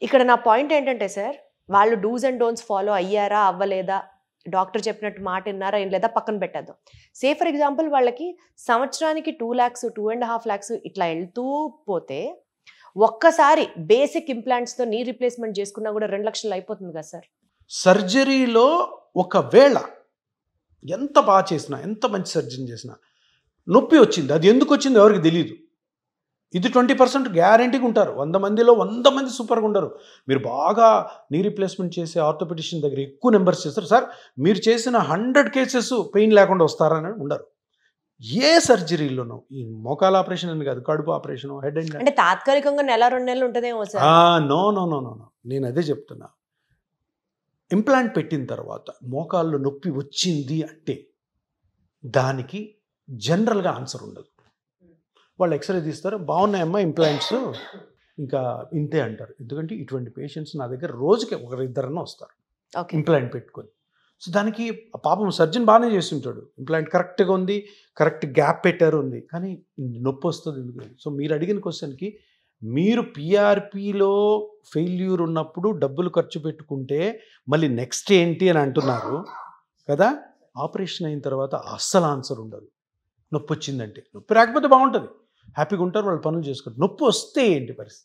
ఇక్కడ నా పాయింట్ ఏంటంటే సార్, వాళ్ళు డూస్ అండ్ డోంట్స్ ఫాలో అయ్యారా? అవ్వలేదా? డాక్టర్ చెప్పినట్టు మాట ఇన్నారా? ఏం లేదా? పక్కన పెట్టేద్దాం. ఫర్ ఎగ్జాంపుల్ వాళ్ళకి సంవత్సరానికి 2,00,000, 2,50,000 ఇట్లా ఎళ్తూ పోతే, ఒక్కసారి బేసిక్ ఇంప్లాంట్స్‌తో నీ రీప్లేస్‌మెంట్ చేసుకున్నా కూడా 2,00,000 అయిపోతుంది కదా సార్. సర్జరీలో ఒకవేళ ఎంత బాగా చేసినా, ఎంత మంచి సర్జన్ చేసినా నొప్పి వచ్చింది. అది ఎందుకు వచ్చిందో ఎవరికి తెలియదు. ఇది 20% గ్యారంటీగా ఉంటారు. 100 మందిలో 100 మంది సూపర్గా ఉండరు. మీరు బాగా నీ రీప్లేస్మెంట్ చేసే ఆర్థోపెడిషన్ దగ్గర ఎక్కువ నెంబర్స్ చేస్తారు. సార్ మీరు చేసిన 100 కేసెస్ పెయిన్ లేకుండా వస్తారని ఉండరు. ఏ సర్జరీలోనూ ఈ మోకాల ఆపరేషన్ అని కాదు, కడుపు ఆపరేషన్, హెడ్ అండ్ అంటే తాత్కాలికంగా నెల 2 నెలలు ఉంటదేమో sir. No no no no no నేను అదే చెప్తున్నా. ఇంప్లాంట్ పెట్టిన తర్వాత మోకాల్లో నొప్పి వచ్చింది అంటే దానికి జనరల్గా ఆన్సర్ ఉండదు. వాళ్ళు ఎక్స్రే తీస్తారు, బాగున్నాయమ్మా ఇంప్లాంట్స్, ఇంకా ఇంతే అంటారు. ఎందుకంటే ఇటువంటి పేషెంట్స్ నా దగ్గర రోజుకి ఒకరిద్దరన్నా వస్తారు ఇంప్లాంట్ పెట్టుకొని. సో దానికి పాపం సర్జన్ బాగానే చేసి ఉంటాడు, ఇంప్లాంట్ కరెక్ట్గా ఉంది, కరెక్ట్ గ్యాప్ పెట్టారు ఉంది, కానీ నొప్పి వస్తుంది ఎందుకు. సో మీరు అడిగిన క్వశ్చన్కి, మీరు పిఆర్పిలో ఫెయిల్యూర్ ఉన్నప్పుడు డబ్బులు ఖర్చు పెట్టుకుంటే మళ్ళీ నెక్స్ట్ ఏంటి అని అంటున్నారు కదా. ఆపరేషన్ అయిన తర్వాత అస్సలు ఆన్సర్ ఉండదు. నొప్పి వచ్చిందంటే, నొప్పి రాకపోతే బాగుంటుంది, హ్యాపీగా ఉంటారు, వాళ్ళు పనులు చేసుకుంటారు. నొప్పి వస్తే ఏంటి పరిస్థితి?